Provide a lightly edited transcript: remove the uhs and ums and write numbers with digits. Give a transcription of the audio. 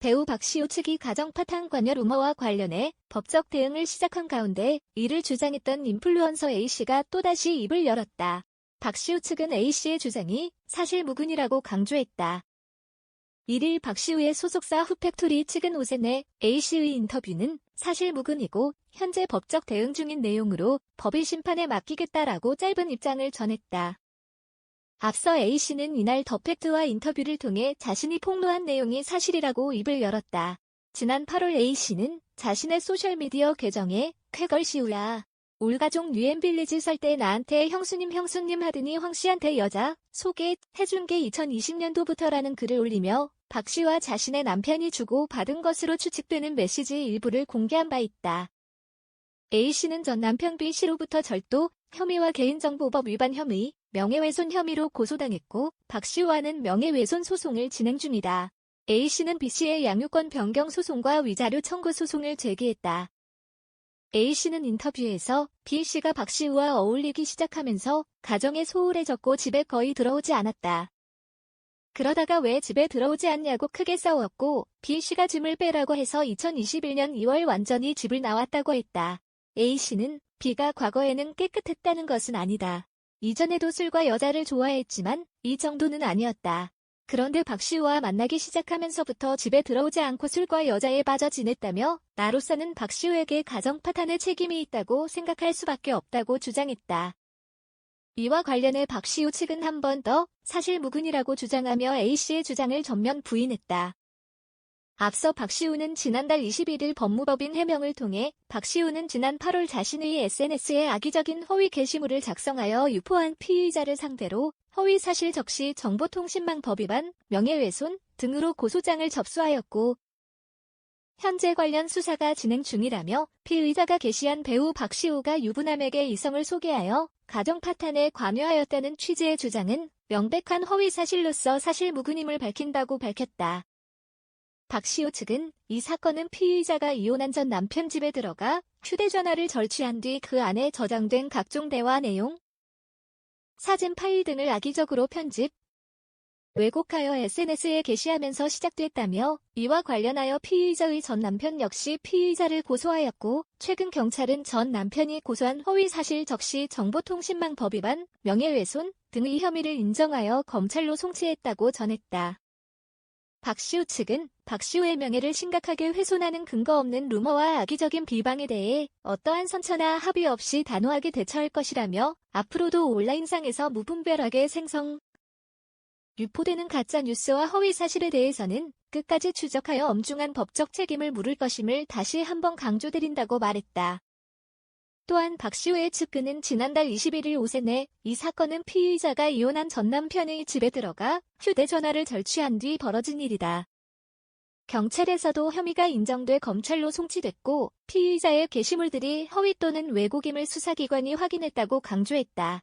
배우 박시우 측이 가정 파탄 관여 루머와 관련해 법적 대응을 시작한 가운데 이를 주장했던 인플루언서 A씨가 또다시 입을 열었다. 박시우 측은 A씨의 주장이 사실무근이라고 강조했다. 1일 박시우의 소속사 후팩토리 측은 오새 내 A씨의 인터뷰는 사실무근이고 현재 법적 대응 중인 내용으로 법의 심판에 맡기겠다라고 짧은 입장을 전했다. 앞서 A씨는 이날 더 팩트와 인터뷰를 통해 자신이 폭로한 내용이 사실이라고 입을 열었다. 지난 8월 A씨는 자신의 소셜미디어 계정에 쾌걸시우야. 올가족 뉴엠빌리지 살 때 나한테 형수님 하더니 황씨한테 여자 소개해준 게 2020년도부터라는 글을 올리며 박씨와 자신의 남편이 주고 받은 것으로 추측되는 메시지 일부를 공개한 바 있다. A씨는 전 남편 B씨로부터 절도 혐의와 개인정보법 위반 혐의, 명예훼손 혐의로 고소당했고 박씨와는 명예훼손 소송을 진행 중이다. A씨는 B씨의 양육권 변경 소송과 위자료 청구 소송을 제기했다. A씨는 인터뷰에서 B씨가 박씨와 어울리기 시작하면서 가정에 소홀해졌고 집에 거의 들어오지 않았다. 그러다가 왜 집에 들어오지 않냐고 크게 싸웠고 B씨가 짐을 빼라고 해서 2021년 2월 완전히 집을 나왔다고 했다. A씨는 B가 과거에는 깨끗했다는 것은 아니다. 이전에도 술과 여자를 좋아했지만 이 정도는 아니었다. 그런데 박씨와 만나기 시작하면서부터 집에 들어오지 않고 술과 여자에 빠져 지냈다며 나로서는 박씨우에게 가정 파탄의 책임이 있다고 생각할 수밖에 없다고 주장했다. 이와 관련해 박시우 측은 한 번 더 사실무근이라고 주장하며 A씨의 주장을 전면 부인했다. 앞서 박시우는 지난달 21일 법무법인 해명을 통해 박시우는 지난 8월 자신의 SNS에 악의적인 허위 게시물을 작성하여 유포한 피의자를 상대로 허위사실 적시 정보통신망 법 위반, 명예훼손 등으로 고소장을 접수하였고 현재 관련 수사가 진행 중이라며 피의자가 게시한 배우 박시우가 유부남에게 이성을 소개하여 가정 파탄에 관여하였다는 취지의 주장은 명백한 허위사실로서 사실무근임을 밝힌다고 밝혔다. 박시우 측은 이 사건은 피의자가 이혼한 전 남편 집에 들어가 휴대전화를 절취한 뒤 그 안에 저장된 각종 대화 내용, 사진 파일 등을 악의적으로 편집, 왜곡하여 SNS에 게시하면서 시작됐다며 이와 관련하여 피의자의 전 남편 역시 피의자를 고소하였고 최근 경찰은 전 남편이 고소한 허위사실 적시 정보통신망 법 위반, 명예훼손 등의 혐의를 인정하여 검찰로 송치했다고 전했다. 박시우 측은 박시우의 명예를 심각하게 훼손하는 근거 없는 루머와 악의적인 비방에 대해 어떠한 선처나 합의 없이 단호하게 대처할 것이라며 앞으로도 온라인상에서 무분별하게 유포되는 가짜뉴스와 허위사실에 대해서는 끝까지 추적하여 엄중한 법적 책임을 물을 것임을 다시 한번 강조드린다고 말했다. 또한 박시우의 측근은 지난달 21일 오새 내 이 사건은 피의자가 이혼한 전 남편의 집에 들어가 휴대전화를 절취한 뒤 벌어진 일이다. 경찰에서도 혐의가 인정돼 검찰로 송치됐고 피의자의 게시물들이 허위 또는 왜곡임을 수사기관이 확인했다고 강조했다.